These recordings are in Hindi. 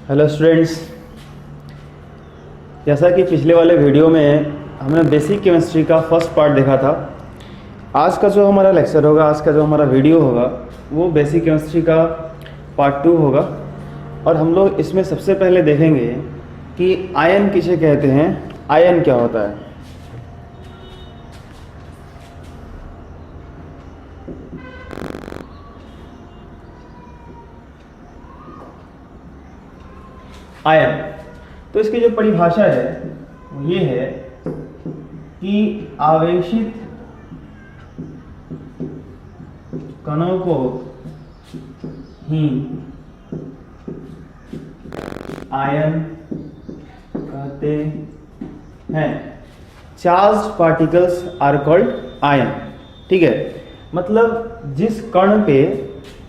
हेलो स्टूडेंट्स, जैसा कि पिछले वाले वीडियो में हमने बेसिक केमिस्ट्री का फर्स्ट पार्ट देखा था। आज का जो हमारा लेक्चर होगा, आज का जो हमारा वीडियो होगा वो बेसिक केमिस्ट्री का पार्ट 2 होगा। और हम लोग इसमें सबसे पहले देखेंगे कि आयन किसे कहते हैं, आयन क्या होता है। आयन, तो इसकी जो परिभाषा है वो ये है कि आवेशित कणों को ही आयन कहते हैं। Charged particles are called ion. ठीक है, मतलब जिस कण पे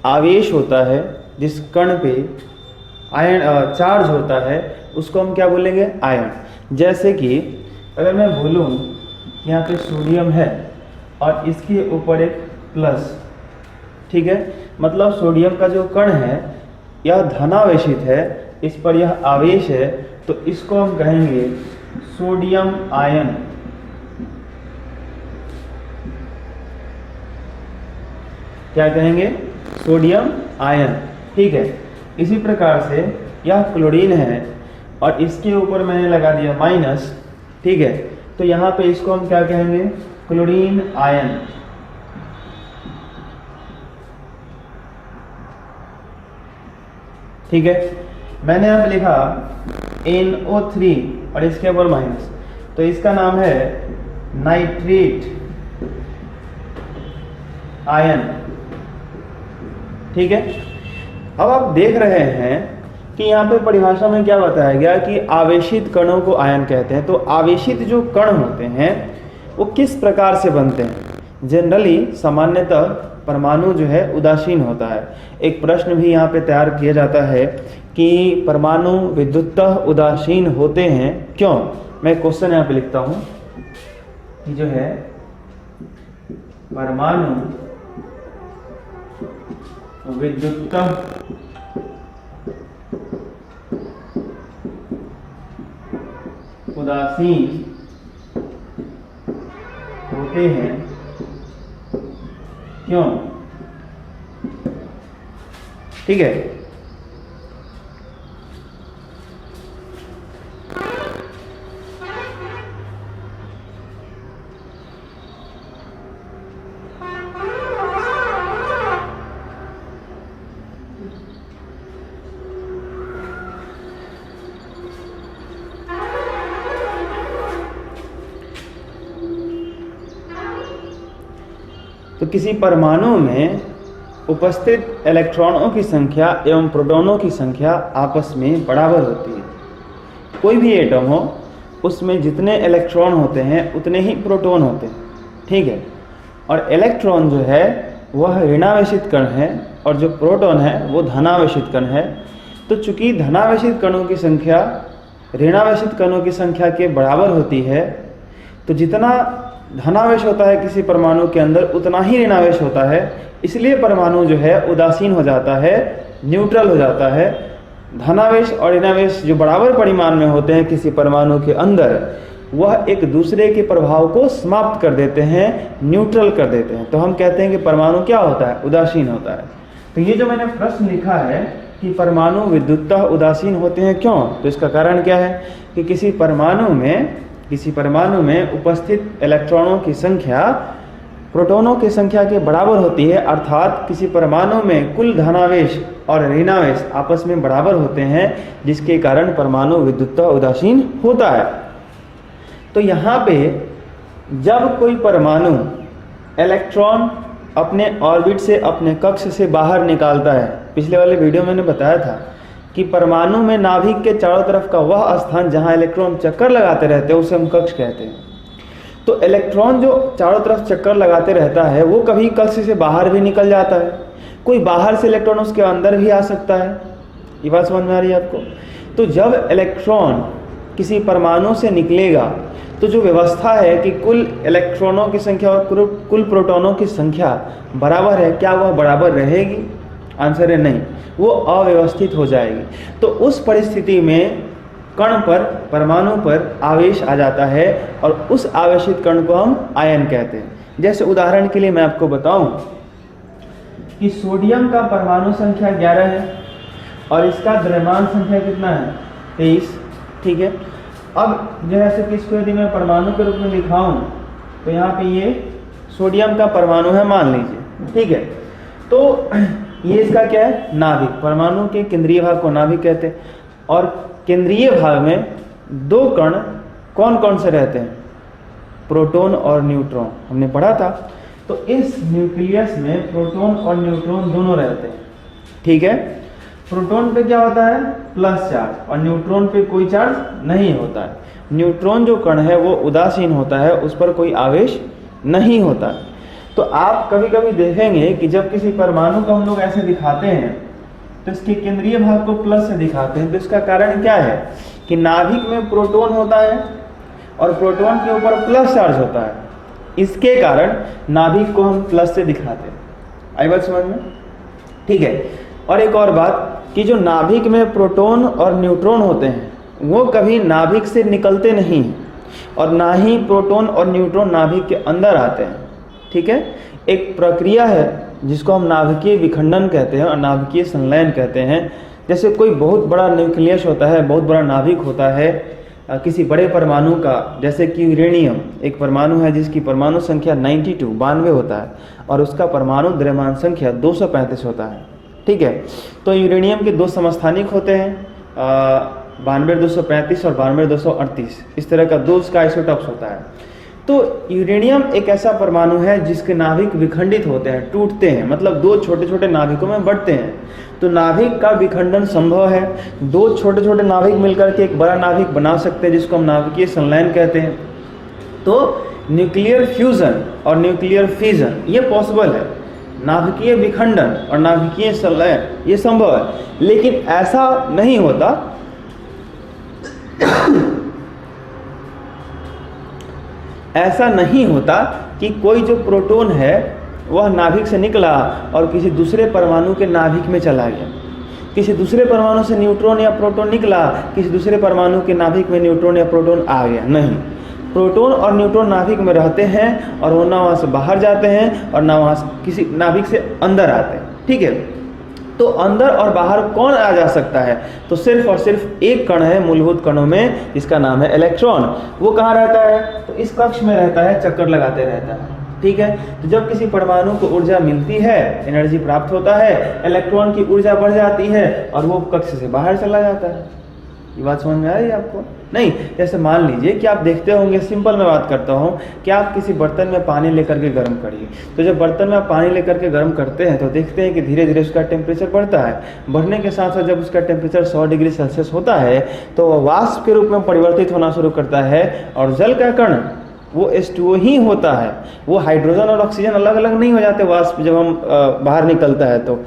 आवेश होता है, जिस कण पे आयन चार्ज होता है उसको हम क्या बोलेंगे, आयन। जैसे कि अगर मैं बोलूँ यहाँ पे सोडियम है और इसके ऊपर एक प्लस, ठीक है, मतलब सोडियम का जो कण है यह धनावेशित है, इस पर यह आवेश है, तो इसको हम कहेंगे सोडियम आयन। क्या कहेंगे, सोडियम आयन। ठीक है, इसी प्रकार से यह क्लोरीन है और इसके ऊपर मैंने लगा दिया माइनस, ठीक है, तो यहाँ पे इसको हम क्या कहेंगे, क्लोरीन आयन। ठीक है, मैंने अब लिखा NO3 और इसके ऊपर माइनस, तो इसका नाम है नाइट्रेट आयन। ठीक है, अब आप देख रहे हैं कि यहाँ पे परिभाषा में क्या बताया गया कि आवेशित कणों को आयन कहते हैं। तो आवेशित जो कण होते हैं वो किस प्रकार से बनते हैं। जनरली सामान्यतः परमाणु जो है उदासीन होता है। एक प्रश्न भी यहाँ पे तैयार किया जाता है कि परमाणु विद्युतः उदासीन होते हैं क्यों। मैं क्वेश्चन यहाँ पे लिखता हूँ कि जो है परमाणु विद्युतः उदासीन होते हैं क्यों। ठीक है, तो किसी परमाणु में उपस्थित इलेक्ट्रॉनों की संख्या एवं प्रोटॉनों की संख्या आपस में बराबर होती है। कोई भी एटम हो उसमें जितने इलेक्ट्रॉन होते हैं उतने ही प्रोटॉन होते हैं। ठीक है, और इलेक्ट्रॉन जो है वह ऋणावेशित कण है और जो प्रोटॉन है वो धनावेशित कण है। तो चूंकि धनावेशित कणों की संख्या ऋणावेशित कणों की संख्या के बराबर होती है, तो जितना धनावेश होता है किसी परमाणु के अंदर उतना ही ऋणावेश होता है, इसलिए परमाणु जो है उदासीन हो जाता है, न्यूट्रल हो जाता है। धनावेश और ऋणावेश जो बराबर परिमाण में होते हैं किसी परमाणु के अंदर, वह एक दूसरे के प्रभाव को समाप्त कर देते हैं, न्यूट्रल कर देते हैं। तो हम कहते हैं कि परमाणु क्या होता है, उदासीन होता है। तो ये जो मैंने प्रश्न लिखा है कि परमाणु विद्युतः उदासीन होते हैं क्यों, तो इसका कारण क्या है कि किसी परमाणु में उपस्थित इलेक्ट्रॉनों की संख्या प्रोटॉनों की संख्या के बराबर होती है, अर्थात किसी परमाणु में कुल धनावेश और ऋणावेश आपस में बराबर होते हैं, जिसके कारण परमाणु विद्युतः उदासीन होता है। तो यहाँ पे जब कोई परमाणु इलेक्ट्रॉन अपने ऑर्बिट से, अपने कक्ष से बाहर निकालता है, पिछले वाले वीडियो में मैंने बताया था कि परमाणु में नाभिक के चारों तरफ का वह स्थान जहां इलेक्ट्रॉन चक्कर लगाते रहते हैं उसे हम कक्ष कहते हैं। तो इलेक्ट्रॉन जो चारों तरफ चक्कर लगाते रहता है वो कभी कक्ष से बाहर भी निकल जाता है, कोई बाहर से इलेक्ट्रॉन उसके अंदर भी आ सकता है। ये बात समझ में आ रही है आपको। तो जब इलेक्ट्रॉन किसी परमाणु से निकलेगा तो जो व्यवस्था है कि कुल इलेक्ट्रॉनों की संख्या और कुल प्रोटॉनों की संख्या बराबर है, क्या वह बराबर रहेगी? आंसर है नहीं, वो अव्यवस्थित हो जाएगी। तो उस परिस्थिति में कण पर, परमाणु पर आवेश आ जाता है और उस आवेशित कण को हम आयन कहते हैं। जैसे उदाहरण के लिए मैं आपको बताऊं कि सोडियम का परमाणु संख्या 11 है और इसका द्रव्यमान संख्या कितना है, 23, ठीक है। अब जैसे कि इसको यदि मैं परमाणु के रूप में दिखाऊं तो यहाँ पे ये सोडियम का परमाणु है मान लीजिए, ठीक है। तो ये इसका क्या है, नाभिक। परमाणु के केंद्रीय भाग को नाभिक कहते हैं। और केंद्रीय भाग में दो कण कौन कौन से रहते हैं, प्रोटॉन और न्यूट्रॉन, हमने पढ़ा था। तो इस न्यूक्लियस में प्रोटॉन और न्यूट्रॉन दोनों रहते हैं, ठीक है। प्रोटॉन पे क्या होता है, प्लस चार्ज, और न्यूट्रॉन पे कोई चार्ज नहीं होता है। न्यूट्रॉन जो कण है वो उदासीन होता है, उस पर कोई आवेश नहीं होता। तो आप कभी कभी देखेंगे कि जब किसी परमाणु को हम लोग ऐसे दिखाते हैं तो इसके केंद्रीय भाग को प्लस से दिखाते हैं। तो इसका कारण क्या है कि नाभिक में प्रोटॉन होता है और प्रोटॉन के ऊपर प्लस चार्ज होता है, इसके कारण नाभिक को हम प्लस से दिखाते हैं। आई बात समझ में, ठीक है। और एक और बात कि जो नाभिक में प्रोटॉन और न्यूट्रॉन होते हैं वो कभी नाभिक से निकलते नहीं और ना ही प्रोटॉन और न्यूट्रॉन नाभिक के अंदर आते हैं, ठीक है। एक प्रक्रिया है जिसको हम नाभिकीय विखंडन कहते हैं और नाभिकीय संलयन कहते हैं। जैसे कोई बहुत बड़ा न्यूक्लियस होता है, बहुत बड़ा नाभिक होता है किसी बड़े परमाणु का, जैसे कि यूरेनियम एक परमाणु है जिसकी परमाणु संख्या 92 होता है और उसका परमाणु द्रव्यमान संख्या 235 होता है, ठीक है। तो यूरेनियम के दो समस्थानिक होते हैं, 92-235 और 92-238, इस तरह का दो उसका आइसोटॉप्स होता है। तो यूरेनियम एक ऐसा परमाणु है जिसके नाभिक विखंडित होते हैं, टूटते हैं, मतलब दो छोटे छोटे नाभिकों में बढ़ते हैं। तो नाभिक का विखंडन संभव है, दो छोटे छोटे नाभिक मिलकर के एक बड़ा नाभिक बना सकते हैं जिसको हम नाभिकीय संलयन कहते हैं। तो न्यूक्लियर फ्यूजन और न्यूक्लियर फिजन ये पॉसिबल है, नाभिकीय विखंडन और नाभिकीय संलयन ये संभव है, लेकिन ऐसा नहीं होता ऐसा नहीं होता कि कोई जो प्रोटॉन है वह नाभिक से निकला और किसी दूसरे परमाणु के नाभिक में चला गया, किसी दूसरे परमाणु से न्यूट्रॉन या प्रोटॉन निकला, किसी दूसरे परमाणु के नाभिक में न्यूट्रॉन या प्रोटॉन आ गया। नहीं, प्रोटॉन और न्यूट्रॉन नाभिक में रहते हैं और वो ना वहाँ से बाहर जाते हैं और ना वहाँ से किसी नाभिक से अंदर आते हैं, ठीक है। तो अंदर और बाहर कौन आ जा सकता है, तो सिर्फ और सिर्फ एक कण है मूलभूत कणों में, इसका नाम है इलेक्ट्रॉन। वो कहाँ रहता है, तो इस कक्ष में रहता है, चक्कर लगाते रहता है, ठीक है। तो जब किसी परमाणु को ऊर्जा मिलती है, एनर्जी प्राप्त होता है, इलेक्ट्रॉन की ऊर्जा बढ़ जाती है और वो कक्ष से बाहर चला जाता है। ये बात समझ में आ रही है आपको? नहीं, जैसे मान लीजिए कि आप देखते होंगे, सिंपल मैं बात करता हूँ कि आप किसी बर्तन में पानी लेकर के गर्म करिए। तो जब बर्तन में आप पानी लेकर के गर्म करते हैं तो देखते हैं कि धीरे धीरे उसका टेम्परेचर बढ़ता है। बढ़ने के साथ साथ जब उसका टेम्परेचर 100 डिग्री सेल्सियस होता है तो वाष्प के रूप में परिवर्तित होना शुरू करता है और जल का कण वो H2O ही होता है। वो हाइड्रोजन और ऑक्सीजन अलग अलग नहीं हो जाते वाष्प जब हम बाहर निकलता है तो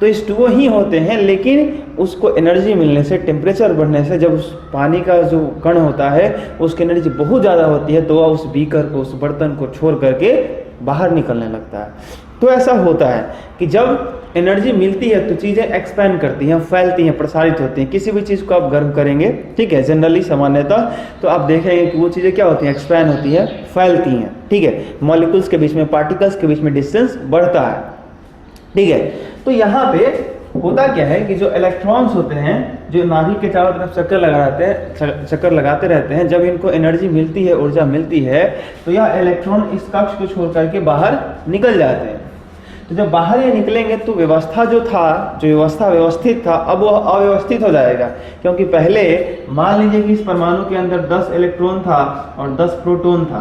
H2O ही होते हैं, लेकिन उसको एनर्जी मिलने से, टेम्परेचर बढ़ने से, जब उस पानी का जो कण होता है उसकी एनर्जी बहुत ज़्यादा होती है तो वह उस बीकर को, उस बर्तन को छोड़ करके बाहर निकलने लगता है। तो ऐसा होता है कि जब एनर्जी मिलती है तो चीज़ें एक्सपैंड करती हैं, फैलती हैं, प्रसारित होती हैं। किसी भी चीज़ को आप गर्म करेंगे, ठीक है, जनरली सामान्यतः तो आप देखेंगे कि वो चीज़ें क्या होती हैं, एक्सपैंड होती हैं, फैलती हैं, ठीक है। मॉलिक्यूल्स के बीच में, पार्टिकल्स के बीच में डिस्टेंस बढ़ता है, ठीक है। तो यहाँ पे होता क्या है कि जो इलेक्ट्रॉन्स होते हैं जो नाभिक के चारों तरफ चक्कर लगाते रहते हैं, जब इनको एनर्जी मिलती है, ऊर्जा मिलती है, तो यह इलेक्ट्रॉन इस कक्ष को छोड़ करके बाहर निकल जाते हैं। तो जब बाहर ये निकलेंगे तो व्यवस्था जो व्यवस्था व्यवस्थित था अब वह अव्यवस्थित हो जाएगा, क्योंकि पहले मान लीजिए कि इस परमाणु के अंदर 10 इलेक्ट्रॉन था और 10 प्रोटॉन था,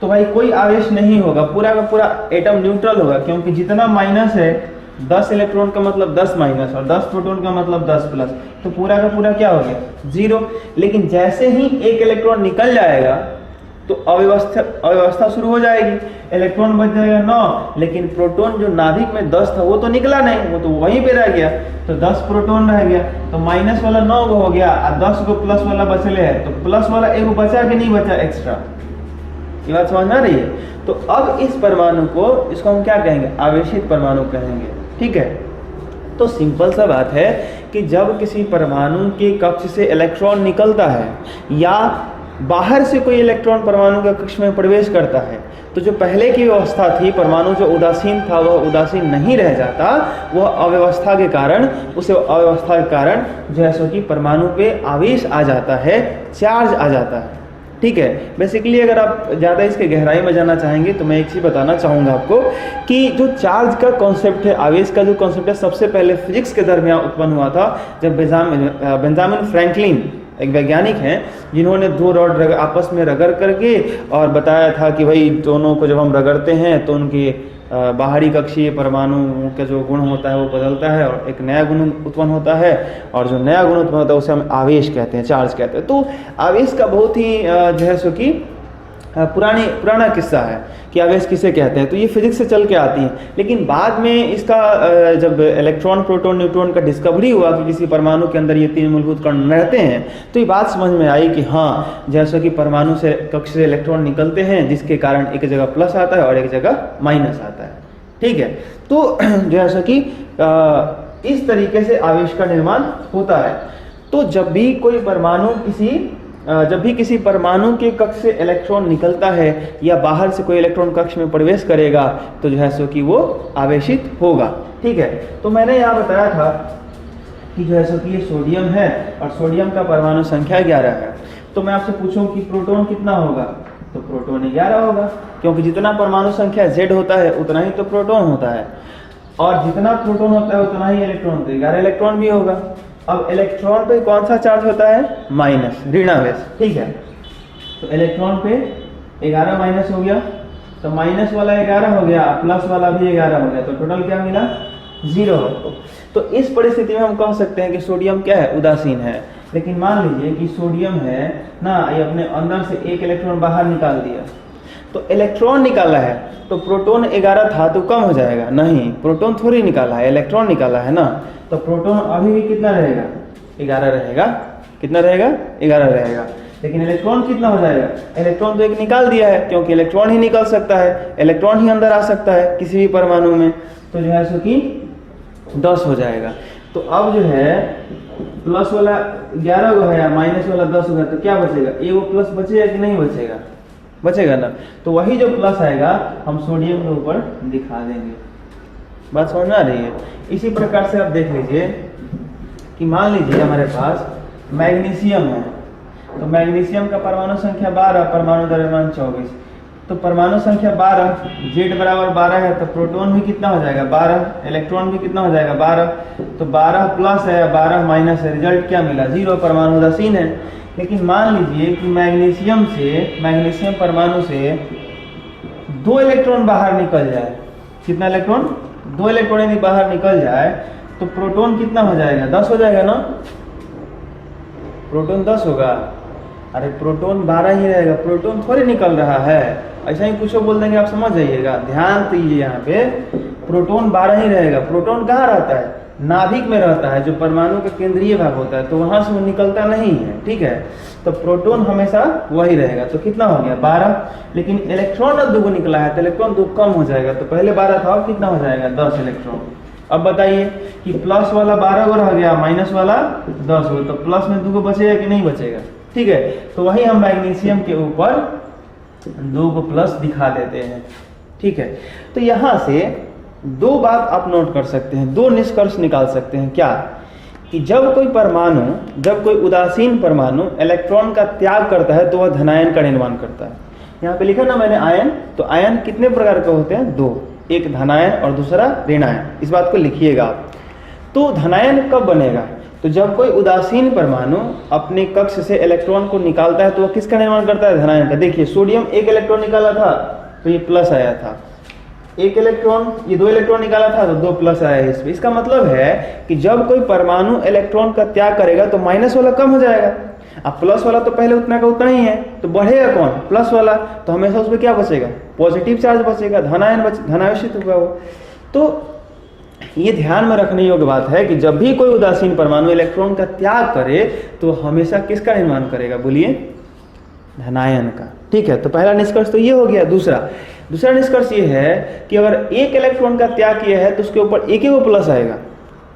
तो भाई कोई आवेश नहीं होगा, पूरा का पूरा एटम न्यूट्रल होगा, क्योंकि जितना माइनस है 10 इलेक्ट्रॉन का मतलब 10 माइनस और 10 प्रोटॉन का मतलब 10 प्लस, तो पूरा का पूरा क्या हो गया, 0। लेकिन जैसे ही एक इलेक्ट्रॉन निकल जाएगा तो अव्यवस्था शुरू हो जाएगी, इलेक्ट्रॉन बच जाएगा 9, लेकिन प्रोटॉन जो नाभिक में 10 था वो तो निकला नहीं, वो तो वहीं पे रह गया, तो 10 प्रोटॉन रह गया, तो माइनस वाला 9 हो गया और 10 को प्लस वाला बचले है, तो प्लस वाला एक बचा कि नहीं बचा एक्स्ट्रा। ये बात समझ में आ रही है? तो अब इस परमाणु को, इसको हम क्या कहेंगे, आवेशित परमाणु कहेंगे, ठीक है। तो सिंपल सा बात है कि जब किसी परमाणु के कक्ष से इलेक्ट्रॉन निकलता है या बाहर से कोई इलेक्ट्रॉन परमाणु के कक्ष में प्रवेश करता है, तो जो पहले की व्यवस्था थी, परमाणु जो उदासीन था वह उदासीन नहीं रह जाता, वह अव्यवस्था के कारण, उस अव्यवस्था के कारण जो है सो कि परमाणु पे आवेश आ जाता है, चार्ज आ जाता है। ठीक है। बेसिकली अगर आप ज़्यादा इसके गहराई में जाना चाहेंगे तो मैं एक चीज़ बताना चाहूँगा आपको कि जो चार्ज का कॉन्सेप्ट है, आवेश का जो कॉन्सेप्ट है, सबसे पहले फिजिक्स के दरमियान उत्पन्न हुआ था, जब बेंजामिन फ्रैंकलिन एक वैज्ञानिक हैं जिन्होंने दो रॉड आपस में रगड़ करके और बताया था कि भाई दोनों को जब हम रगड़ते हैं तो उनके बाहरी कक्षीय परमाणु का जो गुण होता है वो बदलता है और एक नया गुण उत्पन्न होता है, और जो नया गुण उत्पन्न होता है उसे हम आवेश कहते हैं, चार्ज कहते हैं। तो आवेश का बहुत ही जो है सो कि पुराना किस्सा है कि आवेश किसे कहते हैं, तो ये फिजिक्स से चल के आती है। लेकिन बाद में इसका जब इलेक्ट्रॉन, प्रोटॉन, न्यूट्रॉन का डिस्कवरी हुआ कि किसी परमाणु के अंदर ये तीन मूलभूत कण रहते हैं, तो ये बात समझ में आई कि हाँ, जैसा कि परमाणु से कक्ष से इलेक्ट्रॉन निकलते हैं जिसके कारण एक जगह प्लस आता है और एक जगह माइनस आता है। ठीक है। तो जैसा कि इस तरीके से आवेश का निर्माण होता है। तो जब भी किसी परमाणु के कक्ष से इलेक्ट्रॉन निकलता है या बाहर से कोई इलेक्ट्रॉन कक्ष में प्रवेश करेगा तो जो है सो कि वो आवेशित होगा। ठीक है। तो मैंने यहाँ बताया था कि जो है सो कि ये सोडियम है और सोडियम का परमाणु संख्या 11 है। तो मैं आपसे पूछूं कि प्रोटॉन कितना होगा, तो प्रोटॉन 11 होगा, क्योंकि जितना परमाणु संख्या Z होता है उतना ही तो प्रोटॉन होता है, और जितना प्रोटॉन होता है उतना ही इलेक्ट्रॉन, तो 11 इलेक्ट्रॉन भी होगा। अब इलेक्ट्रॉन पे कौन सा चार्ज होता है? माइनस, ऋणावेश। ठीक है। तो इलेक्ट्रॉन पे 11 माइनस हो गया, तो माइनस वाला 11 हो गया, प्लस वाला भी 11 हो गया, तो टोटल क्या मिला? 0। तो इस परिस्थिति में हम कह सकते हैं कि सोडियम क्या है? उदासीन है। लेकिन मान लीजिए कि सोडियम है ना, ये अपने अंदर से एक इलेक्ट्रॉन बाहर निकाल दिया, तो इलेक्ट्रॉन निकाला है तो प्रोटॉन 11 था तो कम हो जाएगा? नहीं, प्रोटॉन थोड़ी निकाला है, इलेक्ट्रॉन निकाला है ना, तो प्रोटॉन अभी भी कितना रहेगा? 11 रहेगा। कितना रहेगा? 11 रहेगा। लेकिन इलेक्ट्रॉन कितना हो जाएगा? इलेक्ट्रॉन तो एक निकाल दिया है, क्योंकि इलेक्ट्रॉन ही निकल सकता है, इलेक्ट्रॉन ही अंदर आ सकता है किसी भी परमाणु में, तो जो है सो कि 10 हो जाएगा। तो अब जो है प्लस वाला 11 हो गया, माइनस वाला 10 हो गया, तो क्या बचेगा? ये वो प्लस बचेगा कि नहीं बचेगा? बचेगा ना। तो वही जो प्लस आएगा हम सोडियम के ऊपर दिखा देंगे। बात समझ में आ रही है? इसी प्रकार से आप देख लीजिए कि मान लीजिए हमारे पास मैग्नीशियम है, तो मैग्नीशियम का परमाणु संख्या 12, परमाणु द्रव्यमान 24, तो परमाणु संख्या 12, Z बराबर 12 है, तो प्रोटॉन भी कितना हो जाएगा? 12, इलेक्ट्रॉन भी कितना हो जाएगा? 12। तो 12 प्लस है, 12 माइनस है, रिजल्ट क्या मिला? 0, परमाणु उदासीन है। लेकिन मान लीजिए कि मैग्नीशियम परमाणु से 2 इलेक्ट्रॉन बाहर निकल जाए। कितना इलेक्ट्रॉन? 2 इलेक्ट्रॉन यदि बाहर निकल जाए तो प्रोटॉन कितना हो जाएगा? 10 हो जाएगा ना। प्रोटॉन 10 होगा। अरे प्रोटॉन 12 ही रहेगा, प्रोटॉन थोड़ी निकल रहा है। ऐसा ही कुछ बोल देंगे, आप समझ जाइएगा। ध्यान दीजिए, यहाँ पे प्रोटॉन 12 ही रहेगा। प्रोटॉन कहाँ रहता है? नाभिक में रहता है, जो परमाणु का केंद्रीय भाग होता है, तो वहां से वो निकलता नहीं है। ठीक है। तो प्रोटॉन हमेशा वही रहेगा। तो कितना हो गया? 12। लेकिन इलेक्ट्रॉन 2 निकला है, तो इलेक्ट्रॉन 2 कम हो जाएगा, तो पहले 12 था, अब कितना हो जाएगा? 10 इलेक्ट्रॉन। अब बताइए कि प्लस वाला 12 को रह गया, माइनस वाला 10 हो, तो प्लस में 2 को बचेगा कि नहीं बचेगा? ठीक है। तो वही हम मैग्नीशियम के ऊपर 2 को प्लस दिखा देते हैं। ठीक है। तो यहां से 2 बात आप नोट कर सकते हैं, 2 निष्कर्ष निकाल सकते हैं। क्या? कि जब कोई उदासीन परमाणु इलेक्ट्रॉन का त्याग करता है तो वह धनायन का निर्माण करता है। यहाँ पे लिखा ना मैंने आयन, तो आयन कितने प्रकार के होते हैं? 2, एक धनायन और दूसरा ऋणायन। इस बात को लिखिएगा आप। तो धनायन कब बनेगा? तो जब कोई उदासीन परमाणु अपने कक्ष से इलेक्ट्रॉन को निकालता है तो वह किसका निर्माण करता है? धनायन का। देखिए सोडियम 1 इलेक्ट्रॉन निकाला था तो ये प्लस आया था, 1 इलेक्ट्रॉन, ये 2 इलेक्ट्रॉन निकाला था तो 2 प्लस आया है इसमें। इसका मतलब है कि जब कोई परमाणु इलेक्ट्रॉन का त्याग करेगा तो माइनस वाला कम हो जाएगा, अब प्लस वाला तो पहले उतना का उतना ही है, तो बढ़ेगा कौन? प्लस वाला। तो हमेशा उसमें क्या बचेगा? पॉजिटिव चार्ज बचेगा, धनावेशित होगा वो। तो ये ध्यान में रखने योग्य बात है कि जब भी कोई उदासीन परमाणु इलेक्ट्रॉन का त्याग करे तो हमेशा किसका निर्माण करेगा? बोलिए, धनायन का। ठीक है। तो पहला निष्कर्ष तो ये हो गया। दूसरा, दूसरा निष्कर्ष ये है कि अगर एक इलेक्ट्रॉन का त्याग किया है तो उसके ऊपर एक ही वो प्लस आएगा,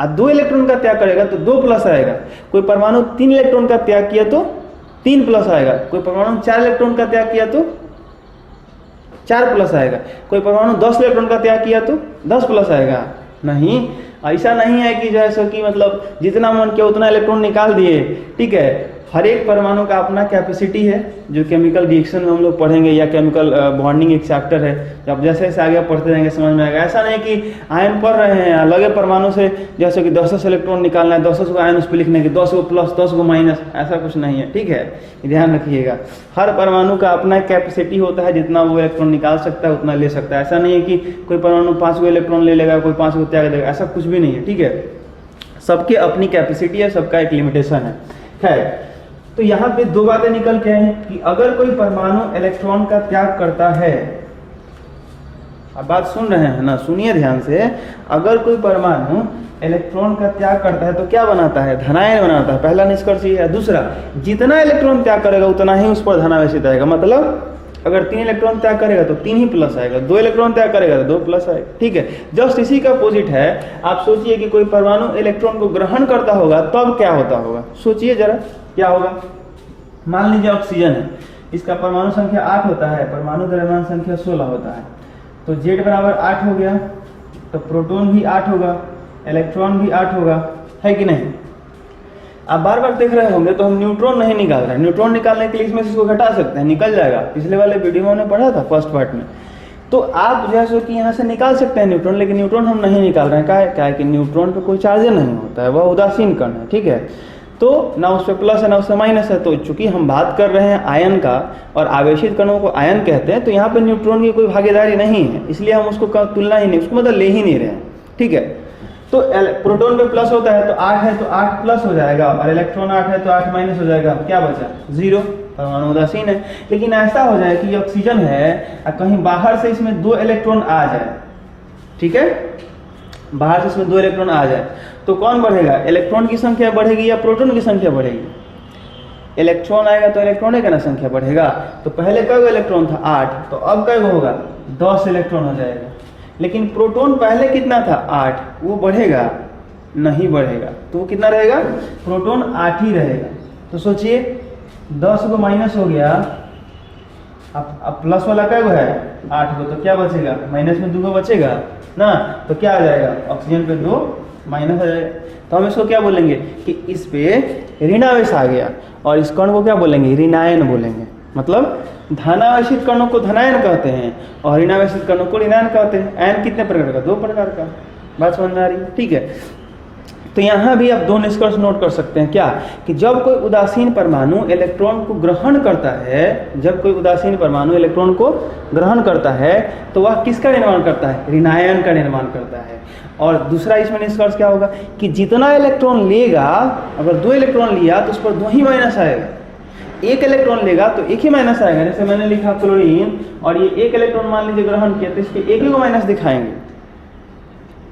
और 2 इलेक्ट्रॉन का त्याग करेगा तो 2 प्लस आएगा। कोई परमाणु 3 इलेक्ट्रॉन का त्याग किया तो 3 प्लस आएगा, कोई परमाणु 4 इलेक्ट्रॉन का त्याग किया तो 4 प्लस आएगा, कोई परमाणु 10 इलेक्ट्रॉन का त्याग किया तो 10 प्लस आएगा। नहीं, ऐसा नहीं है कि जैसे कि मतलब जितना मन किया उतना इलेक्ट्रॉन निकाल दिए, ठीक है। हर एक परमाणु का अपना कैपेसिटी है, जो केमिकल रिएक्शन में हम लोग पढ़ेंगे, या केमिकल बॉन्डिंग एक चैप्टर है, जब जैसे जैसे आगे पढ़ते जाएंगे समझ में आएगा। ऐसा नहीं कि आयन पढ़ रहे हैं अलग परमाणु से जैसे कि 10 इलेक्ट्रॉन निकालना है, 10 को आयन उस पर लिखने की, 10 को प्लस 10 को माइनस, ऐसा कुछ नहीं है, ठीक है। ध्यान रखिएगा, हर परमाणु का अपना कैपेसिटी होता है, जितना वो इलेक्ट्रॉन निकाल सकता है उतना ले सकता है। ऐसा नहीं है कि कोई परमाणु 5 को इलेक्ट्रॉन ले लेगा, कोई 5 को त्याग देगा, ऐसा कुछ भी नहीं है, ठीक है। सबके अपनी कैपेसिटी है, सबका एक लिमिटेशन है, खैर। तो यहाँ पे 2 बातें निकल के आई कि अगर कोई परमाणु इलेक्ट्रॉन का त्याग करता है, अब बात सुन रहे हैं ना, सुनिए ध्यान से, अगर कोई परमाणु इलेक्ट्रॉन का त्याग करता है तो क्या बनाता है? धनायन बनाता है, पहला निष्कर्ष ये है। दूसरा, जितना इलेक्ट्रॉन त्याग करेगा उतना ही उस पर धनावेशित आएगा, मतलब अगर 3 इलेक्ट्रॉन त्याग करेगा तो 3 ही प्लस आएगा, 2 इलेक्ट्रॉन त्याग करेगा तो 2 प्लस आएगा, ठीक है। जस्ट इसी का अपोजिट है। आप सोचिए कि कोई परमाणु इलेक्ट्रॉन को ग्रहण करता होगा तब क्या होता होगा, सोचिए जरा क्या होगा। मान लीजिए ऑक्सीजन है, इसका परमाणु संख्या 8 होता है, परमाणु द्रव्यमान संख्या 16 होता है, तो Z बराबर 8 हो गया, तो प्रोटॉन भी 8 होगा, इलेक्ट्रॉन भी 8 होगा, है कि नहीं। आप बार बार देख रहे होंगे तो हम न्यूट्रॉन नहीं निकाल रहे हैं, न्यूट्रॉन निकालने के लिए इसमें से इसको घटा सकते हैं, निकल जाएगा, पिछले वाले वीडियो में हमने पढ़ा था फर्स्ट पार्ट में। तो आप जैसे कि यहाँ से निकाल सकते हैं न्यूट्रॉन, लेकिन न्यूट्रॉन हम नहीं निकाल रहे हैं, क्या है कि न्यूट्रॉन पे कोई चार्ज नहीं होता है, वह उदासीन कण है, ठीक है। तो ना उस पर प्लस है ना उस पर माइनस है। तो चूंकि हम बात कर रहे हैं आयन का, और आवेशित कणों को आयन कहते हैं, तो यहाँ पे न्यूट्रॉन की कोई भागीदारी नहीं है, इसलिए हम उसको तुलना ही नहीं, उसको मतलब ले ही नहीं रहे हैं, ठीक है। तो प्रोटॉन पे प्लस होता है तो 8 है तो 8 प्लस हो जाएगा, और इलेक्ट्रॉन 8 है तो 8 माइनस हो जाएगा, क्या बचा? 0, परमाणु उदासीन है। लेकिन ऐसा हो जाए कि ये ऑक्सीजन है और कहीं बाहर से इसमें 2 इलेक्ट्रॉन आ जाए, ठीक है, बाहर से इसमें 2 इलेक्ट्रॉन आ जाए तो कौन बढ़ेगा? इलेक्ट्रॉन की संख्या बढ़ेगी या प्रोटॉन की संख्या बढ़ेगी? इलेक्ट्रॉन आएगा तो इलेक्ट्रॉन का ना संख्या बढ़ेगा। तो पहले कई इलेक्ट्रॉन था? 8, तो अब कई होगा? 10 इलेक्ट्रॉन हो जाएगा। लेकिन प्रोटॉन पहले कितना था? 8, वो बढ़ेगा? नहीं बढ़ेगा। तो वो कितना रहेगा? प्रोटॉन 8 ही रहेगा। तो सोचिए 10 को माइनस हो गया, अब प्लस वाला क्या है? 8 को, तो क्या बचेगा? माइनस में 2 को बचेगा ना, तो क्या आ जाएगा? ऑक्सीजन पे 2 माइनस आ जाएगा। तो हम इसको क्या बोलेंगे कि इस पे ऋणावेश आ गया, और इस कण को क्या बोलेंगे? ऋणायन बोलेंगे। मतलब धनावेशित कणों को धनायन कहते हैं और ऋणावेशित कणों को ऋणायन कहते हैं। आयन कितने प्रकार का? 2 प्रकार का। बात समझ में आ रही है? ठीक है। तो यहाँ भी आप 2 निष्कर्ष नोट कर सकते हैं, क्या कि जब कोई उदासीन परमाणु इलेक्ट्रॉन को ग्रहण करता है, जब कोई उदासीन परमाणु इलेक्ट्रॉन को ग्रहण करता है तो वह किसका निर्माण करता है? ऋणायन का निर्माण करता है। और दूसरा इसमें निष्कर्ष क्या होगा कि जितना इलेक्ट्रॉन लेगा, अगर 2 इलेक्ट्रॉन लिया तो उस पर 2 ही माइनस आएगा। 1 इलेक्ट्रॉन लेगा तो 1 ही माइनस आएगा। जैसे मैंने लिखा क्लोरीन, और ये 1 इलेक्ट्रॉन मान लीजिए ग्रहण किया, तो इसके 1 ही को माइनस दिखाएंगे।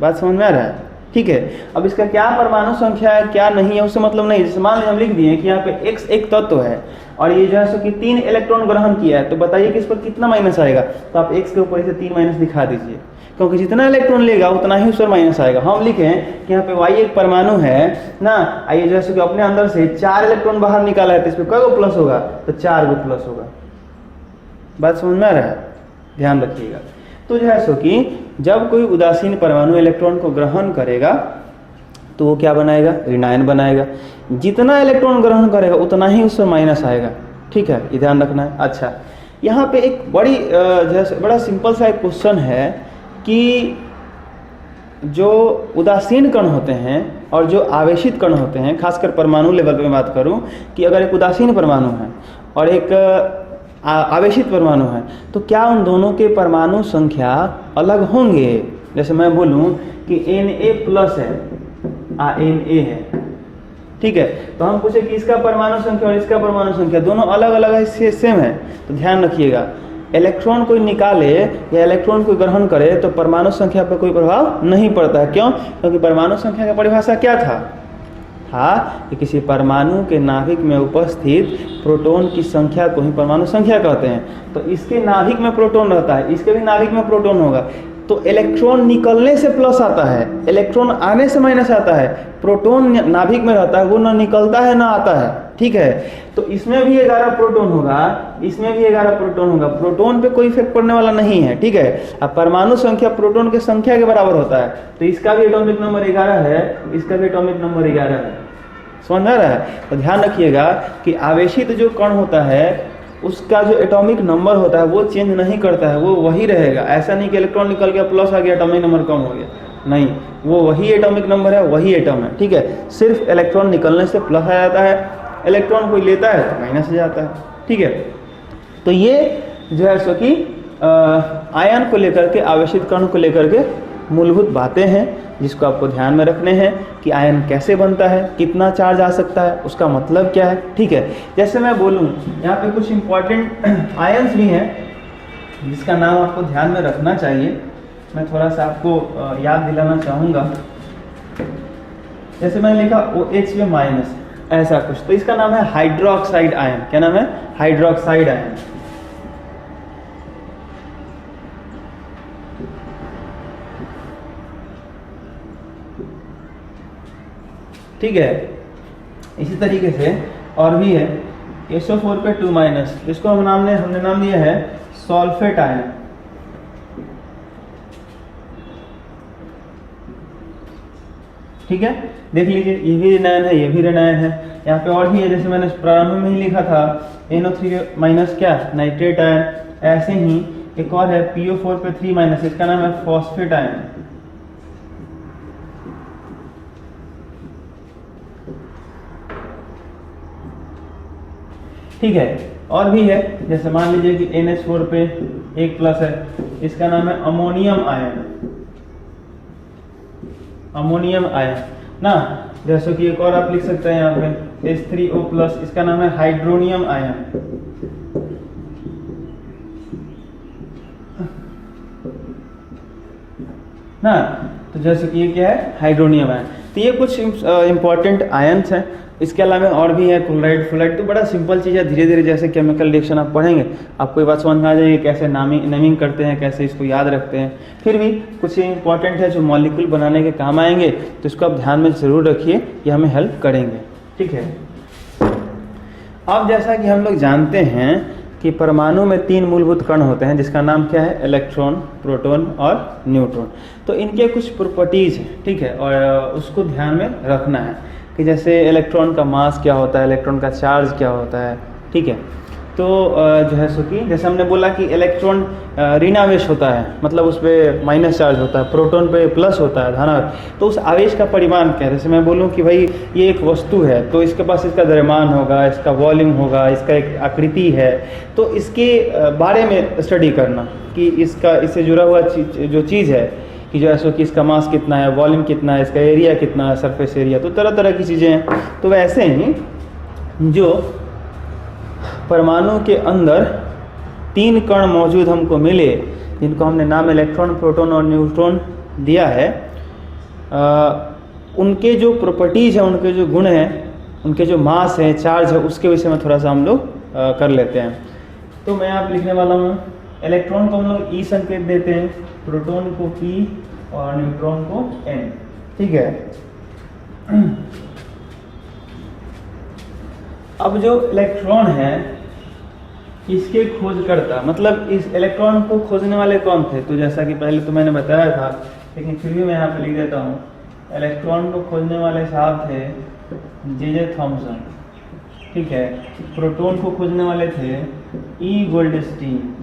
बात समझ में आ रहा है? ठीक है। अब इसका क्या परमाणु संख्या है क्या नहीं है उससे मतलब नहीं। जैसे मान लीजिए हम लिख दिए कि यहाँ पे x एक तत्व है और ये जो है सो कि 3 इलेक्ट्रॉन ग्रहण किया है, तो बताइए कि इस पर कितना माइनस आएगा। तो आप x के ऊपर इसे 3 माइनस दिखा दीजिए, क्योंकि जितना इलेक्ट्रॉन लेगा उतना ही उस पर माइनस आएगा। हम लिखें कि यहाँ पे y एक परमाणु है ना, आइए जो है सो कि अपने अंदर से 4 इलेक्ट्रॉन बाहर निकाला है, तो इस पर कई गो प्लस होगा? तो 4 गो प्लस होगा। बात समझ में आ रहा है? ध्यान रखिएगा। तो जो है सो कि जब कोई उदासीन परमाणु इलेक्ट्रॉन को ग्रहण करेगा तो वो क्या बनाएगा? ऋणायन बनाएगा। जितना इलेक्ट्रॉन ग्रहण करेगा उतना ही उससे माइनस आएगा। ठीक है, ये ध्यान रखना है। अच्छा, यहाँ पे एक बड़ा सिंपल सा एक क्वेश्चन है कि जो उदासीन कण होते हैं और जो आवेशित कण होते हैं, खासकर परमाणु लेवल पे मैं बात करूं कि अगर एक उदासीन परमाणु है और एक आवेशित परमाणु है, तो क्या उन दोनों के परमाणु संख्या अलग होंगे? जैसे मैं बोलूं कि Na+ है, Na है, ठीक है, तो हम पूछे कि इसका परमाणु संख्या और इसका परमाणु संख्या दोनों अलग अलग है, सेम है। तो ध्यान रखिएगा, इलेक्ट्रॉन कोई निकाले या इलेक्ट्रॉन कोई ग्रहण करे तो परमाणु संख्या पर कोई प्रभाव नहीं पड़ता है। क्यों? क्योंकि परमाणु संख्या की परिभाषा क्या था? था कि किसी परमाणु के नाभिक में उपस्थित प्रोटॉन की संख्या को ही परमाणु संख्या कहते हैं। तो इसके नाभिक में प्रोटॉन रहता है, इसके भी नाभिक में प्रोटॉन होगा, तो इलेक्ट्रॉन निकलने से प्लस आता है, इलेक्ट्रॉन आने से माइनस आता है। प्रोटॉन नाभिक में रहता है, वो ना निकलता है ना आता है, ठीक है। तो इसमें भी 11 प्रोटॉन होगा, इसमें भी 11 प्रोटॉन होगा, प्रोटॉन पे कोई इफेक्ट पड़ने वाला नहीं है, ठीक है। अब परमाणु संख्या प्रोटॉन की संख्या के बराबर होता है, तो इसका भी एटॉमिक नंबर 11 है, इसका भी एटॉमिक नंबर 11 है। समझ आ रहा है? तो ध्यान रखिएगा कि आवेशित जो कण होता है उसका जो एटॉमिक नंबर होता है वो चेंज नहीं करता है, वो वही रहेगा। ऐसा नहीं कि इलेक्ट्रॉन निकल गया प्लस आ गया एटॉमिक नंबर कम हो गया, नहीं, वो वही एटॉमिक नंबर है, वही एटम है, ठीक है। सिर्फ इलेक्ट्रॉन निकलने से प्लस आ जाता है, इलेक्ट्रॉन कोई लेता है तो माइनस हो जाता है, ठीक है। तो ये जो है सो कि आयन को लेकर के, आवेशित कण को लेकर के मूलभूत बातें हैं जिसको आपको ध्यान में रखने हैं कि आयन कैसे बनता है, कितना चार्ज आ सकता है, उसका मतलब क्या है, ठीक है। जैसे मैं बोलूं यहाँ पे कुछ इंपॉर्टेंट आयन्स भी हैं जिसका नाम आपको ध्यान में रखना चाहिए, मैं थोड़ा सा आपको याद दिलाना चाहूँगा। जैसे मैंने लिखा OH में माइनस, ऐसा कुछ, तो इसका नाम है हाइड्रोक्साइड आयन। क्या नाम है? Hydroxide ion. ठीक है। इसी तरीके से और भी है SO4 पे 2 माइनस, इसको हमने नाम दिया है सल्फेट आयन। ठीक है, देख लीजिए, ये भी ऋणायन है, ये भी ऋणायन है। यहाँ पे और भी है, जैसे मैंने प्रारंभ में ही लिखा था NO3 माइनस क्या, नाइट्रेट आयन। ऐसे ही एक और है PO4 पे 3 माइनस, इसका नाम है फॉस्फेट आयन। ठीक है, और भी है, जैसे मान लीजिए कि NH4 पे 1 प्लस है, इसका नाम है अमोनियम आयन। अमोनियम आयन ना, जैसे कि एक और आप लिख सकते हैं यहाँ पे H3O प्लस, इसका नाम है हाइड्रोनियम आयन। ना, तो जैसे कि ये क्या है, हाइड्रोनियम आयन। तो ये कुछ इंपॉर्टेंट आयन्स हैं। इसके अलावा और भी है क्लोराइड, फ्लोराइड, तो बड़ा सिंपल चीज़ है। धीरे धीरे जैसे केमिकल रिएक्शन आप पढ़ेंगे आपको ये बात समझ में आ जाएगी कैसे नेमिंग करते हैं, कैसे इसको याद रखते हैं। फिर भी कुछ इंपॉर्टेंट है जो मॉलिक्यूल बनाने के काम आएंगे, तो इसको आप ध्यान में जरूर रखिए, ये हमें हेल्प करेंगे। ठीक है, अब जैसा कि हम लोग जानते हैं कि परमाणु में 3 मूलभूत कण होते हैं जिसका नाम क्या है, इलेक्ट्रॉन, प्रोटॉन और न्यूट्रॉन। तो इनके कुछ प्रॉपर्टीज हैं, ठीक है, और उसको ध्यान में रखना है कि जैसे इलेक्ट्रॉन का मास क्या होता है, इलेक्ट्रॉन का चार्ज क्या होता है। ठीक है, तो जो है सो कि जैसे हमने बोला कि इलेक्ट्रॉन ऋणावेश होता है, मतलब उस पर माइनस चार्ज होता है, प्रोटॉन पे प्लस होता है, धनावेश। तो उस आवेश का परिमाण क्या है, जैसे मैं बोलूँ कि भाई ये एक वस्तु है, तो इसके पास इसका द्रव्यमान होगा, इसका वॉल्यूम होगा, इसका एक आकृति है, तो इसके बारे में स्टडी करना कि इससे जुड़ा हुआ जो चीज़ है कि जो है कि इसका मास कितना है, वॉल्यूम कितना है, इसका एरिया कितना है, सरफेस एरिया, तो तरह तरह की चीज़ें हैं। तो वैसे ही जो परमाणु के अंदर 3 कण मौजूद हमको मिले, जिनको हमने नाम इलेक्ट्रॉन, प्रोटॉन और न्यूट्रॉन दिया है, उनके जो प्रॉपर्टीज हैं, उनके जो गुण हैं, उनके जो मास है, चार्ज है, उसके विषय में थोड़ा सा हम लोग कर लेते हैं। तो मैं आप लिखने वाला हूँ, इलेक्ट्रॉन को हम लोग E संकेत देते हैं, प्रोटॉन को P और न्यूट्रॉन को N। ठीक है, अब जो इलेक्ट्रॉन है इसके खोजकर्ता, मतलब इस इलेक्ट्रॉन को खोजने वाले कौन थे, तो जैसा कि पहले तो मैंने बताया था, लेकिन फिर भी मैं यहाँ पे लिख देता हूँ, इलेक्ट्रॉन को खोजने वाले साहब थे J.J. थॉमसन। ठीक है, प्रोटॉन को खोजने वाले थे E. गोल्डस्टीन,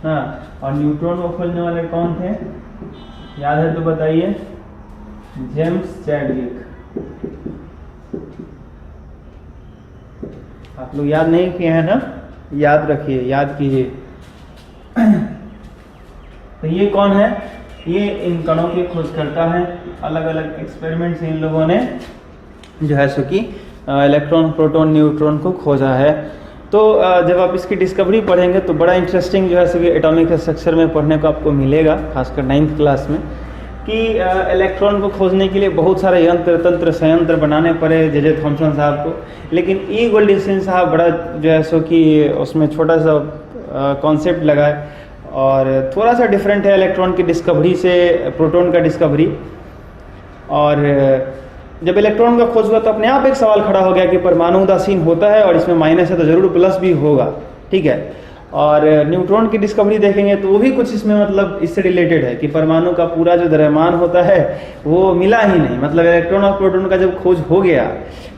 हाँ, और न्यूट्रॉन को खोजने वाले कौन थे, याद है तो बताइए, जेम्स चैडविक। आप लोग याद नहीं किए हैं ना, याद रखिए, याद कीजिए। तो ये कौन है, ये इन कणों के खोजकर्ता हैं। अलग अलग एक्सपेरिमेंट से इन लोगों ने जो है सो कि इलेक्ट्रॉन, प्रोटॉन, न्यूट्रॉन को खोजा है। तो जब आप इसकी डिस्कवरी पढ़ेंगे तो बड़ा इंटरेस्टिंग जो है सो कि एटॉमिक स्ट्रक्चर में पढ़ने को आपको मिलेगा, खासकर 9th क्लास में। कि इलेक्ट्रॉन को खोजने के लिए बहुत सारे यंत्र तंत्र संयंत्र बनाने पड़े जे थॉमसन साहब को, लेकिन ई गोल्डस्टीन साहब बड़ा जो है सो कि उसमें छोटा सा कॉन्सेप्ट लगाए और थोड़ा सा डिफरेंट है इलेक्ट्रॉन की डिस्कवरी से प्रोटॉन का डिस्कवरी। और जब इलेक्ट्रॉन का खोज हुआ तो अपने आप एक सवाल खड़ा हो गया कि परमाणु उदासीन होता है और इसमें माइनस है तो जरूर प्लस भी होगा, ठीक है। और न्यूट्रॉन की डिस्कवरी देखेंगे तो वो भी कुछ इसमें मतलब इससे रिलेटेड है कि परमाणु का पूरा जो द्रव्यमान होता है वो मिला ही नहीं, मतलब इलेक्ट्रॉन और प्रोटॉन का जब खोज हो गया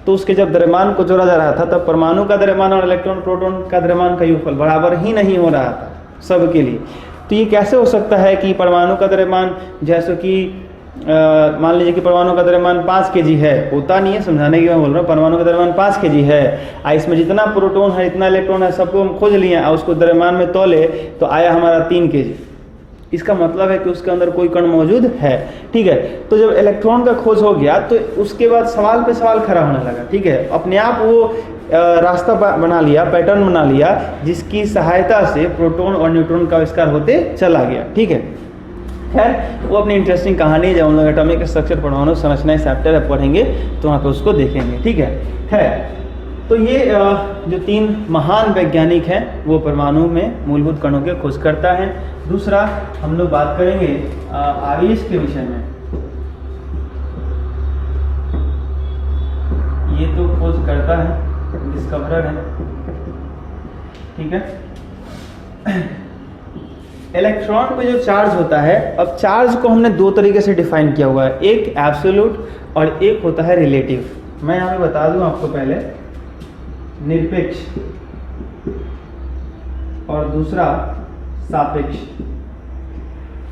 तो उसके जब द्रव्यमान को जोड़ा जा रहा था तब परमाणु का द्रव्यमान और इलेक्ट्रॉन प्रोटॉन का द्रव्यमान का योगफल बराबर ही नहीं हो रहा था सबके लिए। तो ये कैसे हो सकता है कि परमाणु का द्रव्यमान जैसे कि मान लीजिए कि परमाणु का द्रव्यमान 5 kg है, होता नहीं है, समझाने की मैं बोल रहा हूँ। परमाणु का द्रव्यमान 5 kg है, इसमें जितना प्रोटॉन है इतना इलेक्ट्रॉन है सबको हम खोज लिए और उसको द्रव्यमान में तौले तो आया हमारा 3 kg। इसका मतलब है कि उसके अंदर कोई कण मौजूद है, ठीक है। तो जब इलेक्ट्रॉन का खोज हो गया तो उसके बाद सवाल पे सवाल खड़ा होने लगा, ठीक है। अपने आप वो रास्ता बना लिया, पैटर्न बना लिया जिसकी सहायता से प्रोटॉन और न्यूट्रॉन का आविष्कार होते चला गया, ठीक है। खैर वो अपनी इंटरेस्टिंग कहानी है, जब हम लोग एटॉमिक स्ट्रक्चर परमाणु संरचना चैप्टर पढ़ेंगे तो वहाँ पे उसको देखेंगे, ठीक है। खैर तो ये जो 3 महान वैज्ञानिक हैं वो परमाणु में मूलभूत कणों के खोज करता है। दूसरा हम लोग बात करेंगे आवेश के विषय में। ये तो खोज करता है, डिस्कवरर है, ठीक है। इलेक्ट्रॉन पे जो चार्ज होता है, अब चार्ज को हमने 2 तरीके से डिफाइन किया हुआ है, एक एब्सोल्यूट और एक होता है रिलेटिव। मैं यहाँ पे बता दूं आपको पहले, निरपेक्ष और दूसरा सापेक्ष,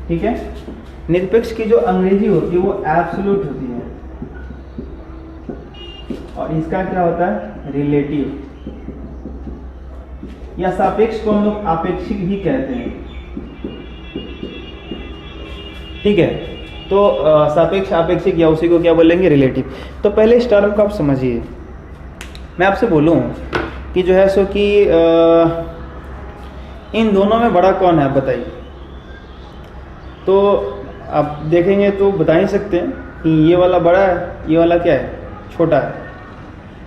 ठीक है। निरपेक्ष की जो अंग्रेजी होती है वो एब्सोल्यूट होती है और इसका क्या होता है रिलेटिव, या सापेक्ष को हम लोग आपेक्षिक भी कहते हैं, ठीक है। तो सापेक्ष आपेक्षिक या उसी को क्या बोलेंगे रिलेटिव। तो पहले इस टर्म को आप समझिए। मैं आपसे बोलूं कि जो है सो कि इन दोनों में बड़ा कौन है आप बताइए। तो आप देखेंगे तो बता ही सकते हैं कि ये वाला बड़ा है, ये वाला क्या है छोटा है।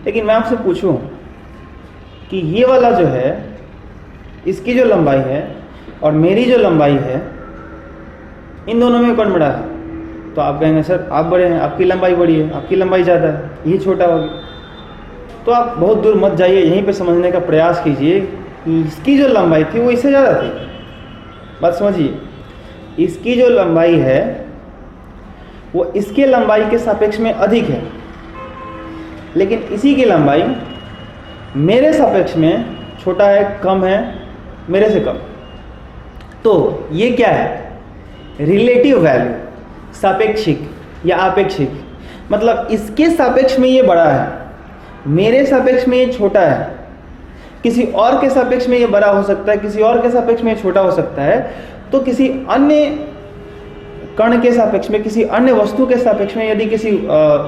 लेकिन मैं आपसे पूछूं कि ये वाला जो है इसकी जो लंबाई है और मेरी जो लंबाई है, इन दोनों में कौन बड़ा है? तो आप कहेंगे सर आप बड़े हैं, आपकी लंबाई बड़ी है, आपकी लंबाई ज़्यादा है, ये छोटा होगा। तो आप बहुत दूर मत जाइए, यहीं पे समझने का प्रयास कीजिए कि इसकी जो लंबाई थी वो इससे ज़्यादा थी। बात समझिए, इसकी जो लंबाई है वो इसके लंबाई के सापेक्ष में अधिक है, लेकिन इसी की लंबाई मेरे सापेक्ष में छोटा है, कम है, मेरे से कम। तो ये क्या है? रिलेटिव वैल्यू, सापेक्षिक या आपेक्षिक। मतलब इसके सापेक्ष में ये बड़ा है, मेरे सापेक्ष में ये छोटा है, किसी और के सापेक्ष में ये बड़ा हो सकता है, किसी और के सापेक्ष में ये छोटा हो सकता है। तो किसी अन्य कण के सापेक्ष में, किसी अन्य वस्तु के सापेक्ष में यदि किसी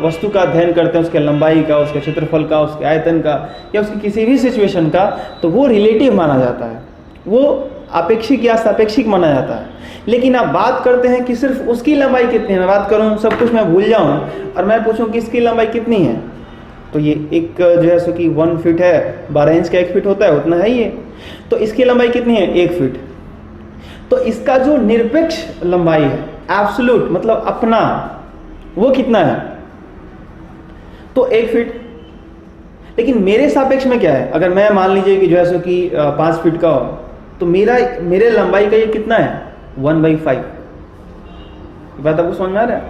वस्तु का अध्ययन करते हैं, उसके लंबाई का, उसके क्षेत्रफल का, उसके आयतन का या उसकी किसी भी सिचुएशन का, तो वो रिलेटिव माना जाता है, वो आपेक्षिक या सापेक्षिक माना जाता है। लेकिन आप बात करते हैं कि सिर्फ उसकी लंबाई कितनी है, मैं बात करूं सब कुछ मैं भूल जाऊं और मैं पूछूं कि इसकी लंबाई कितनी है, तो ये एक जो है सो कि 1 फीट है, 12 इंच का 1 फीट होता है, उतना है ये। तो इसकी लंबाई कितनी है? 1 फीट। तो इसका जो निरपेक्ष लंबाई है, एब्सोल्यूट मतलब अपना, वो कितना है? तो 1 फीट। लेकिन मेरे सापेक्ष में क्या है? अगर मैं मान लीजिए कि जो है सो कि 5 फीट का हो, तो मेरे लंबाई का ये कितना है? 1/5। बात आपको समझ में आ रहा है?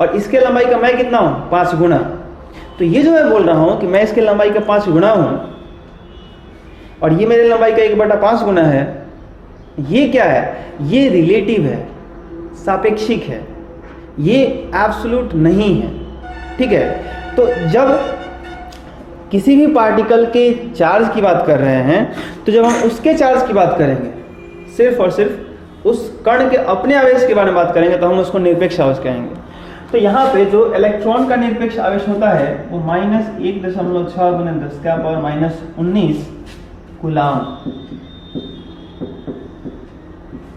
और इसके लंबाई का मैं कितना हूं? 5 गुना। तो ये जो मैं बोल रहा हूं कि मैं इसके लंबाई का 5 गुना हूं और ये मेरे लंबाई का 1/5 गुना है, ये क्या है? ये रिलेटिव है, सापेक्षिक है, ये एब्सोल्यूट नहीं है, ठीक है। तो जब किसी भी पार्टिकल के चार्ज की बात कर रहे हैं, तो जब हम उसके चार्ज की बात करेंगे, सिर्फ और सिर्फ उस कण के अपने आवेश के बारे में बात करेंगे, तो हम उसको निरपेक्ष आवेश कहेंगे। तो यहाँ पे जो इलेक्ट्रॉन का निरपेक्ष आवेश होता है वो -1.6 × 10⁻⁻19 कूलाम,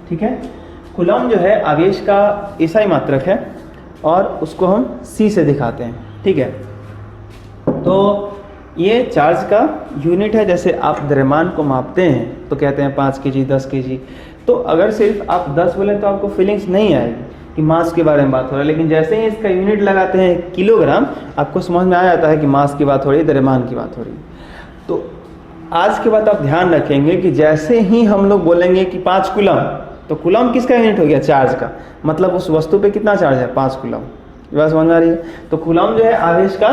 ठीक है। कूलम जो है आवेश का एसआई मात्रक है और उसको हम C से दिखाते हैं, ठीक है। तो ये चार्ज का यूनिट है। जैसे आप द्रव्यमान को मापते हैं तो कहते हैं 5 kg 10 kg। तो अगर सिर्फ आप 10 बोले तो आपको फीलिंग्स नहीं आएगी कि मास के बारे में बात हो रहा है, लेकिन जैसे ही इसका यूनिट लगाते हैं किलोग्राम, आपको समझ में आ जाता है कि मास की बात हो रही है, द्रव्यमान की बात हो रही है। तो आज के बाद आप ध्यान रखेंगे कि जैसे ही हम लोग बोलेंगे कि 5 कूलम, तो कूलम किसका यूनिट हो गया? चार्ज का। मतलब उस वस्तु पे कितना चार्ज है? 5 कूलम। ये बात समझ में आ रही है? तो कूलम जो है आवेश का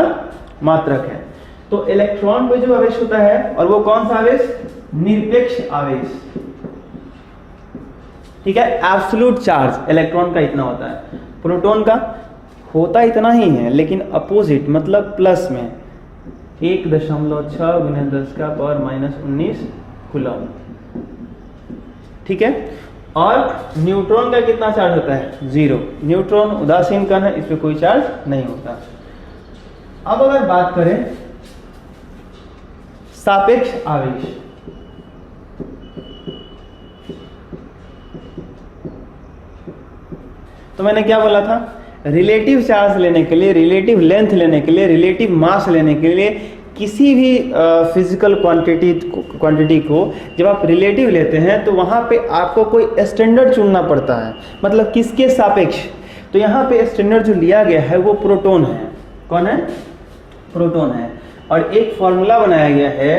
मात्रक है। तो इलेक्ट्रॉन पे जो आवेश होता है, और वो कौन सा आवेश? निरपेक्ष आवेश, ठीक है। एब्सोल्यूट चार्ज इलेक्ट्रॉन का इतना होता है, प्रोटॉन का होता इतना ही है, लेकिन अपोजिट मतलब प्लस में 1.6 × 10⁻⁻19 कूलम, ठीक है। और न्यूट्रॉन का कितना चार्ज होता है? 0। न्यूट्रॉन उदासीन कण है, इस पे कोई चार्ज नहीं होता। अब अगर बात करें सापेक्ष आवेश, तो मैंने क्या बोला था? रिलेटिव चार्ज लेने के लिए, रिलेटिव लेंथ लेने के लिए, रिलेटिव मास लेने के लिए किसी भी फिजिकल क्वांटिटी को जब आप रिलेटिव लेते हैं तो वहाँ पे आपको कोई स्टैंडर्ड चुनना पड़ता है। मतलब किसके सापेक्ष? तो यहाँ पे स्टैंडर्ड जो लिया गया है वो प्रोटॉन है। कौन है? प्रोटॉन है। और एक फॉर्मूला बनाया गया है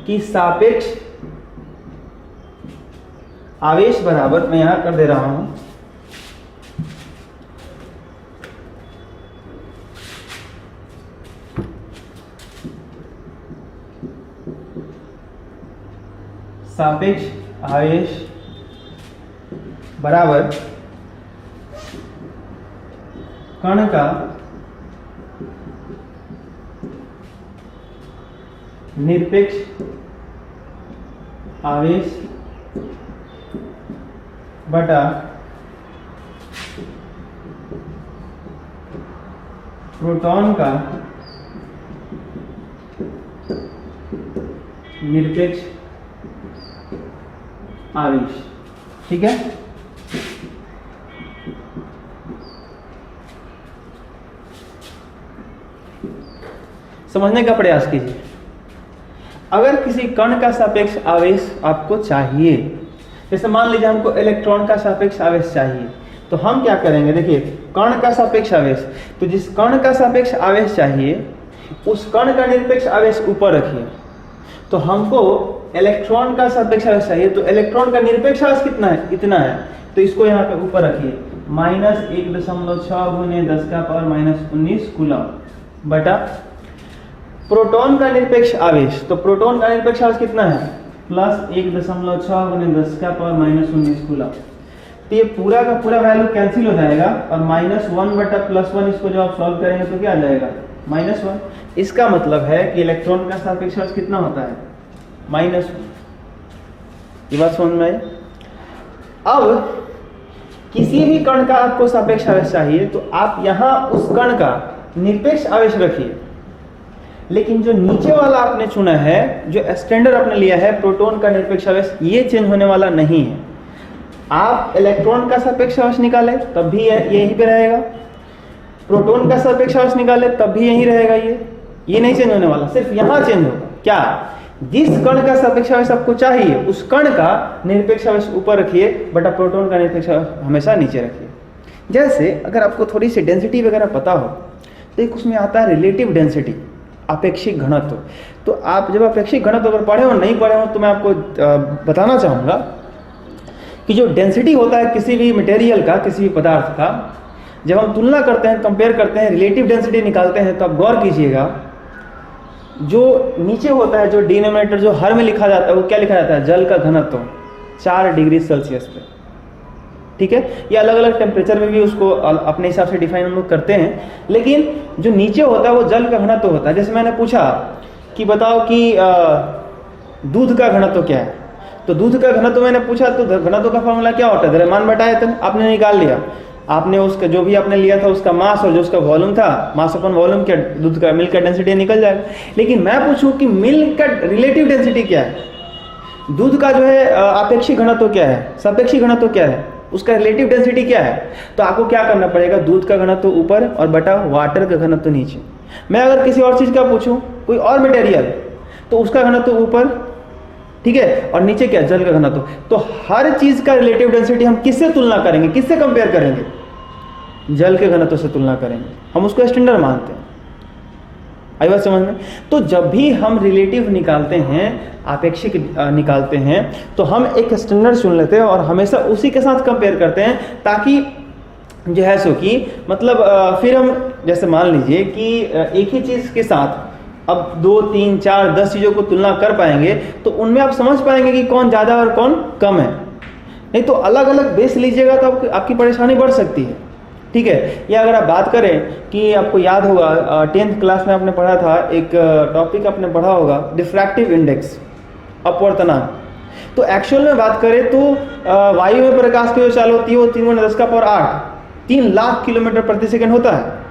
कि सापेक्ष आवेश बराबर, मैं यहाँ कर दे रहा हूं, सापेक्ष आवेश बराबर कण का निरपेक्ष आवेश बटा प्रोटॉन का निरपेक्ष आवेश, ठीक है। समझने का प्रयास कीजिए। अगर किसी कण का सापेक्ष आवेश आपको चाहिए, जैसे मान लीजिए हमको इलेक्ट्रॉन का सापेक्ष आवेश चाहिए, तो हम क्या करेंगे? देखिए, कण का सापेक्ष आवेश, तो जिस कण का सापेक्ष आवेश चाहिए उस कण का निरपेक्ष आवेश ऊपर रखिए। तो हमको इलेक्ट्रॉन का सापेक्ष आवेश चाहिए, तो इलेक्ट्रॉन का निरपेक्ष आवेश कितना है? इतना है। तो इसको यहाँ पे ऊपर रखिए, -1.6 × 10⁻⁻19 कूलम बटा प्रोटॉन का निरपेक्ष आवेश। तो प्रोटॉन का निरपेक्ष आवेश कितना है? +1.6 × 10⁻⁻19 कूलम। तो ये पूरा का पूरा वैल्यू कैंसिल हो जाएगा और -1 बटा +1, इसको जब आप सॉल्व करेंगे तो क्या आ जाएगा? -1। इसका मतलब है कि इलेक्ट्रॉन का सापेक्ष आवेश कितना होता है? -1। ये बात समझ में आई? अब किसी भी कण का आपको सापेक्ष आवेश चाहिए तो आप यहां उस कण का निरपेक्ष आवेश रखिए, लेकिन जो नीचे वाला आपने चुना है, जो स्टैंडर्ड आपने लिया है प्रोटॉन का निरपेक्ष आवेश, ये चेंज होने वाला नहीं है। आप इलेक्ट्रॉन का सापेक्ष आवेश निकाले तब भी यहीं पे रहेगा, प्रोटॉन का सापेक्ष आवेश निकाले तब भी यहीं रहेगा। ये नहीं चेंज होने वाला, सिर्फ यहां चेंज होगा। क्या? जिस कण का सापेक्ष आवेश आपको चाहिए उस कण का निरपेक्ष आवेश ऊपर रखिए बटा प्रोटॉन का निरपेक्ष आवेश हमेशा नीचे रखिए। जैसे अगर आपको थोड़ी सी डेंसिटी वगैरह पता हो तो एक उसमें आता है रिलेटिव डेंसिटी, अपेक्षिक घनत्व। तो आप जब अपेक्षिक घनत्व अगर पढ़े हो नहीं पढ़े हो तो मैं आपको बताना चाहूँगा कि जो डेंसिटी होता है किसी भी मटेरियल का, किसी भी पदार्थ का, जब हम तुलना करते हैं, कंपेयर करते हैं, रिलेटिव डेंसिटी निकालते हैं, तो आप गौर कीजिएगा, जो नीचे होता है, जो डिनोमिनेटर जो हर में लिखा जाता है, वो क्या लिखा जाता है? जल का घनत्व 4 डिग्री सेल्सियस पे, ठीक है। ये अलग अलग टेम्परेचर में भी उसको अपने हिसाब से डिफाइन हम लोग करते हैं, लेकिन जो नीचे होता है वो जल का घनत्व होता है। जैसे मैंने पूछा कि बताओ कि दूध का घनत्व क्या है, तो दूध का घनत्व मैंने पूछा तो घनत्व का फॉर्मूला क्या होता है? द्रव्यमान बटा आयतन। आपने निकाल लिया, आपने उसका जो भी आपने लिया था उसका मास और जो उसका वॉल्यूम था, मास अपन वॉल्यूम क्या, दूध का मिल्क का डेंसिटी निकल जाएगा। लेकिन मैं पूछूं कि मिल्क का रिलेटिव डेंसिटी क्या है, दूध का जो है अपेक्षिक घनत्व क्या है, सापेक्षिक घनत्व क्या है, उसका रिलेटिव डेंसिटी क्या है? तो आपको क्या करना पड़ेगा, दूध का घनत्व ऊपर और बटा वाटर का घनत्व नीचे। मैं अगर किसी और चीज़ का पूछूं, कोई और मटेरियल, तो उसका घनत्व ऊपर, ठीक है, और नीचे क्या, जल का घनत्व। तो हर चीज का रिलेटिव डेंसिटी हम किससे तुलना करेंगे, किससे कंपेयर करेंगे? जल के घनत्व से तुलना करेंगे, हम उसको स्टैंडर्ड मानते हैं। आई बात समझ में? तो जब भी हम रिलेटिव निकालते हैं, आपेक्षिक निकालते हैं, तो हम एक स्टैंडर्ड चुन लेते हैं और हमेशा उसी के साथ कंपेयर करते हैं, ताकि जो है सो कि मतलब फिर हम जैसे मान लीजिए कि एक ही चीज के साथ अब 2, 3, 4, 10 चीज़ों को तुलना कर पाएंगे, तो उनमें आप समझ पाएंगे कि कौन ज़्यादा और कौन कम है। नहीं तो अलग अलग बेस लीजिएगा तो आपकी परेशानी बढ़ सकती है, ठीक है। या अगर आप बात करें कि आपको याद होगा 10th क्लास में आपने पढ़ा था, एक टॉपिक आपने पढ़ा होगा, डिफ्रैक्टिव इंडेक्स, अपवर्तनांक। तो एक्चुअल में बात करें तो वायु में प्रकाश की जो चाल होती है वो 3 × 10⁸ 3 लाख किलोमीटर प्रति सेकेंड होता है।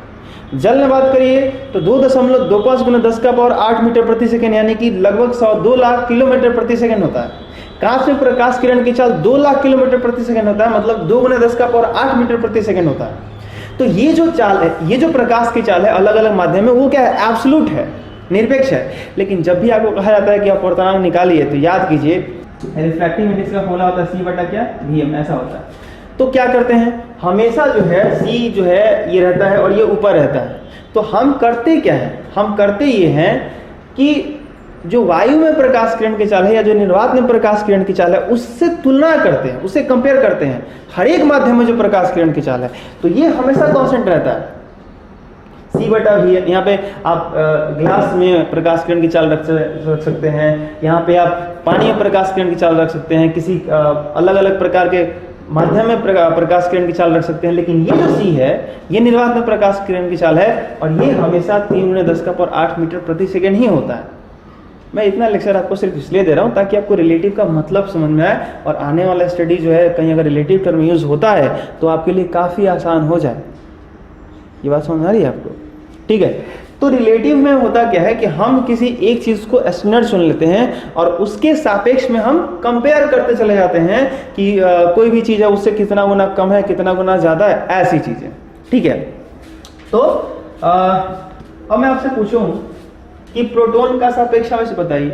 जल में बात करिए तो 2.25 × 10⁸ मीटर प्रति सेकेंड, यानी कि लगभग 2 लाख किलोमीटर प्रति सेकेंड होता है। कांच में प्रकाश किरण की चाल 2 लाख किलोमीटर प्रति सेकेंड होता है, मतलब 2 × 10⁸ मीटर प्रति सेकेंड होता है। तो ये जो चाल है, ये जो प्रकाश की चाल है अलग अलग माध्यम में, वो क्या है, एब्सोल्यूट है, निरपेक्ष है। लेकिन जब भी आपको कहा जाता है कि अपवर्तनांक निकालिए, तो याद कीजिए रिफ्रैक्टिव इंडेक्स का फॉर्मूला होता है C/क्या, VM, ऐसा होता है। तो क्या करते हैं, हमेशा जो है C जो है ये रहता है और ये ऊपर रहता है। तो हम करते क्या है, हम करते ये हैं कि जो वायु में प्रकाश किरण की चाल है या जो निर्वात में प्रकाश किरण की चाल है, उससे तुलना करते हैं, उससे कंपेयर करते हैं हर एक माध्यम में जो प्रकाश किरण की चाल है। तो ये हमेशा कांस्टेंट रहता है, C/V। यहाँ पे आप ग्लास में प्रकाश किरण की चाल रख सकते हैं, यहाँ पे आप पानी में प्रकाश किरण की चाल रख सकते हैं, किसी अलग अलग प्रकार के माध्यम में प्रकाश किरण की चाल रख सकते हैं। लेकिन ये जो C है, ये निर्वात में प्रकाश किरण की चाल है और ये हमेशा 3 × 10⁸ मीटर प्रति सेकेंड ही होता है। मैं इतना लेक्चर आपको सिर्फ इसलिए दे रहा हूँ ताकि आपको रिलेटिव का मतलब समझ में आए, और आने वाला स्टडी जो है कहीं अगर रिलेटिव टर्म यूज होता है तो आपके लिए काफ़ी आसान हो जाए। ये बात समझ आ रही है आपको? ठीक है। तो रिलेटिव में होता क्या है कि हम किसी एक चीज़ को स्टैंडर्ड चुन लेते हैं और उसके सापेक्ष में हम कंपेयर करते चले जाते हैं कि कोई भी चीज़ है उससे कितना गुना कम है, कितना गुना ज़्यादा है, ऐसी चीज़ें। ठीक है। तो अब मैं आपसे पूछूं कि प्रोटॉन का सापेक्ष आवेश बताइए।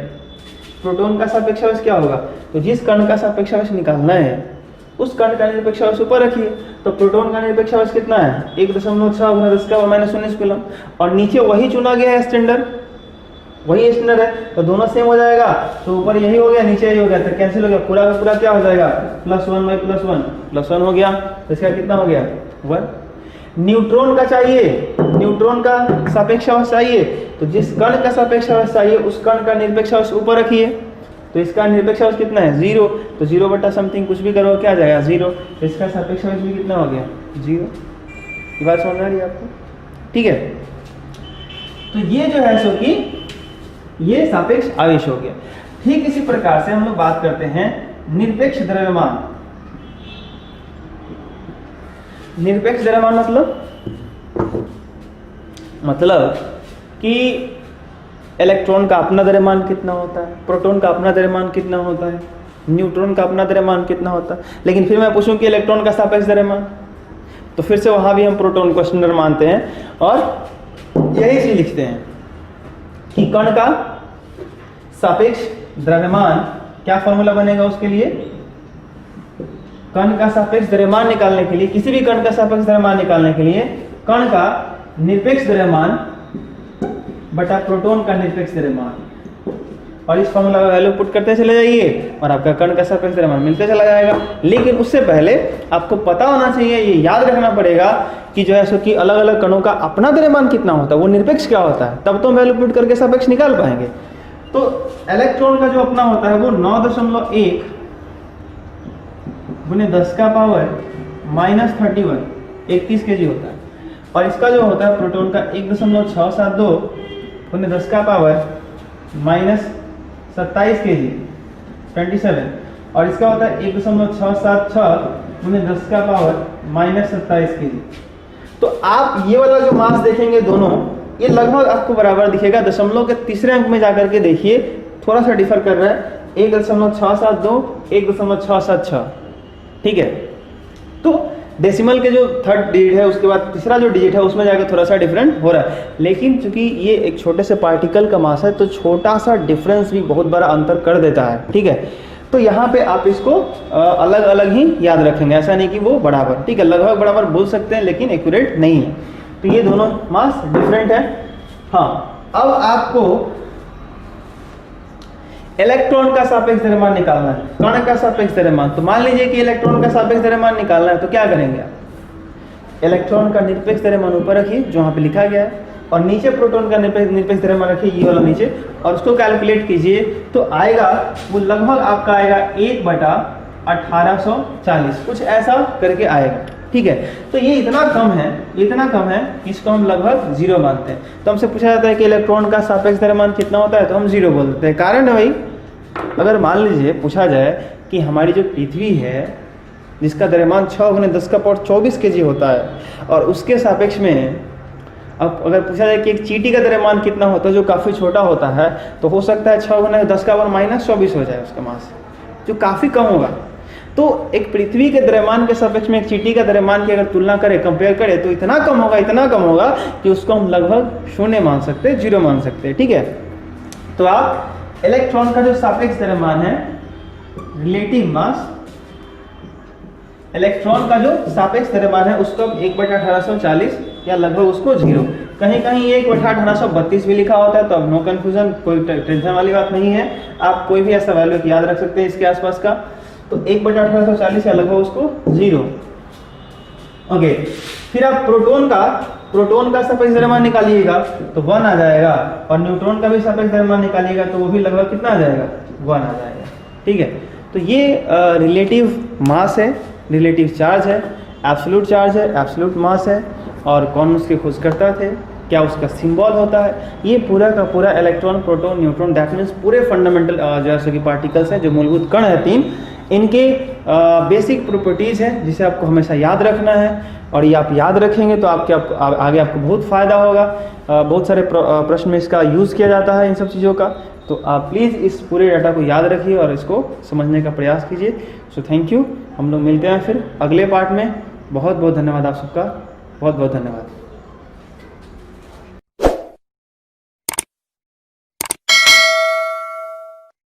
प्रोटॉन का सापेक्ष आवेश क्या होगा? तो जिस कण का सापेक्ष आवेश निकालना है उस कण का निरपेक्ष आवेश ऊपर रखिए। तो प्रोटॉन का निरपेक्ष आवेश कितना है? 1.6 × 10⁻⁻19 कूलम, और नीचे वही चुना गया है स्टैंडर्ड, वही स्टैंडर्ड है, तो दोनों सेम हो जाएगा। तो ऊपर यही हो गया, नीचे यही हो गया, तो कैंसिल हो गया, पूरा का पूरा क्या हो जाएगा, +1/+1 हो गया। तो इसका कितना हो गया? 1। न्यूट्रॉन का चाहिए, न्यूट्रॉन का सापेक्ष आवेश चाहिए, तो जिस कण का सापेक्ष आवेश चाहिए उस कण का निरपेक्ष आवेश ऊपर रखिए। तो इसका निरपेक्ष आवेश कितना है? 0। तो 0 बटा समथिंग कुछ भी करो क्या आ जाएगा? 0। तो इसका सापेक्ष आवेश भी कितना हो गया? 0। ये बात समझ आ रही है आपको? ठीक है। तो ये जो है सो कि ये सापेक्ष आवेश हो गया। ठीक इसी प्रकार से हम लोग बात करते हैं निरपेक्ष द्रव्यमान। निरपेक्ष द्रव्यमान मतलब कि इलेक्ट्रॉन का अपना द्रव्यमान कितना होता है, प्रोटॉन का अपना द्रव्यमान कितना होता है, न्यूट्रॉन का अपना द्रव्यमान कितना होता है। लेकिन फिर मैं पूछूं कि इलेक्ट्रॉन का सापेक्ष द्रव्यमान, तो फिर से वहां भी हम प्रोटॉन को स्टैंडर्ड मानते हैं और यही चीज लिखते हैं कि कण का सापेक्ष द्रव्यमान, क्या फॉर्मूला बनेगा उसके लिए? कण का सापेक्ष द्रव्यमान निकालने के लिए, किसी भी कण का सापेक्ष द्रव्यमान निकालने के लिए कण का निरपेक्ष द्रव्यमान बटा प्रोटॉन का निरपेक्ष द्रव्यमान, और इस फॉर्मूला का वैल्यू पुट करते चले जाइए और आपका कण का सापेक्ष द्रव्यमान मिलते चला जाएगा। लेकिन उससे पहले आपको पता होना चाहिए, ये याद रखना पड़ेगा कि जो है सो कि अलग अलग कणों का अपना द्रव्यमान कितना होता है, वो निरपेक्ष क्या होता है, तब तो हम वैल्यू पुट करके सापेक्ष निकाल पाएंगे। तो इलेक्ट्रॉन का जो अपना होता है वो 9.1 × 10⁻31 31 kg होता है, और इसका जो होता है प्रोटॉन का 1.672 × 10⁻27 kg 27, और इसका होता है 1.676 × 10⁻27 kg। तो आप ये वाला जो मास देखेंगे दोनों, ये लगभग आपको बराबर दिखेगा। दशमलव के तीसरे अंक में जाकर के देखिए थोड़ा सा डिफर कर रहा है, 1.672 1.676। ठीक है। तो डेसिमल के जो थर्ड डिजिट है उसके बाद तीसरा जो डिजिट है उसमें जाकर थोड़ा सा डिफरेंट हो रहा है, लेकिन चूंकि ये एक छोटे से पार्टिकल का मास है तो छोटा सा डिफरेंस भी बहुत बड़ा अंतर कर देता है, ठीक है। तो यहाँ पे आप इसको अलग अलग ही याद रखेंगे, ऐसा नहीं कि वो बराबर, ठीक है, लगभग बराबर बोल सकते हैं लेकिन एक्यूरेट नहीं है। तो ये दोनों मास डिफरेंट है। हाँ, अब आपको इलेक्ट्रॉन का सापेक्ष द्रव्यमान निकालना है, कण का सापेक्ष द्रव्यमान। तो मान लीजिए कि इलेक्ट्रॉन का सापेक्ष द्रव्यमान निकालना है, तो क्या करेंगे आप, इलेक्ट्रॉन का निरपेक्ष द्रव्यमान ऊपर रखिए जो यहाँ पे लिखा गया है, और नीचे प्रोटॉन का निरपेक्ष द्रव्यमान रखिए ये वाला नीचे, और उसको कैलकुलेट कीजिए तो आएगा वो लगभग आपका आएगा 1/1840, कुछ ऐसा करके आएगा, ठीक है। तो ये इतना कम है कि इसको हम लगभग 0 मानते हैं। तो हमसे पूछा जाता है कि इलेक्ट्रॉन का सापेक्ष द्रव्यमान कितना होता है, तो हम 0 बोल देते हैं। कारण है भाई, अगर मान लीजिए पूछा जाए कि हमारी जो पृथ्वी है जिसका द्रव्यमान 6×10⁻24 kg होता है, और उसके सापेक्ष में अब अगर पूछा जाए कि एक चींटी का द्रव्यमान कितना होता है जो काफ़ी छोटा होता है, तो हो सकता है 6×10⁻24 हो जाए उसका मास, जो काफ़ी कम होगा। तो एक पृथ्वी के द्रव्यमान के सापेक्ष में एक चींटी का द्रव्यमान की अगर तुलना करें, कंपेयर करें, तो इतना कम होगा कि उसको हम लगभग 0 मान सकते हैं, 0 मान सकते हैं, ठीक है। तो आप इलेक्ट्रॉन का जो सापेक्ष द्रव्यमान है, रिलेटिव मास, इलेक्ट्रॉन का जो सापेक्ष द्रव्यमान है उसको 1/1840 या लगभग उसको 0, कहीं कहीं 1/1832 भी लिखा होता है, तो अब नो कंफ्यूजन, कोई टेंशन वाली बात नहीं है। आप कोई भी ऐसा वैल्यू याद रख सकते हैं इसके आसपास का। तो 1/1840 या लगभग उसको 0। ओके, फिर आप प्रोटॉन का सापेक्ष द्रव्यमान निकालिएगा तो 1 आ जाएगा, और न्यूट्रॉन का भी सापेक्ष द्रव्यमान निकालिएगा तो वो भी लगभग कितना आ जाएगा, 1 आ जाएगा, ठीक है। तो ये रिलेटिव मास है, रिलेटिव चार्ज है, एब्सोल्यूट चार्ज है, एब्सोल्यूट मास है, और कौन उसके खोजकर्ता थे, क्या उसका सिंबल होता है, ये पूरा का पूरा electron, proton, neutron, that means पूरे फंडामेंटल जैसे कि पार्टिकल्स हैं, जो मूलभूत कण है 3, इनके बेसिक प्रॉपर्टीज़ हैं जिसे आपको हमेशा याद रखना है। और ये आप याद रखेंगे तो आगे आपको बहुत फ़ायदा होगा। बहुत सारे प्रश्न में इसका यूज़ किया जाता है इन सब चीज़ों का। तो आप प्लीज़ इस पूरे डाटा को याद रखिए और इसको समझने का प्रयास कीजिए। सो थैंक यू, हम लोग मिलते हैं फिर अगले पार्ट में। बहुत बहुत धन्यवाद आप सबका, बहुत बहुत धन्यवाद।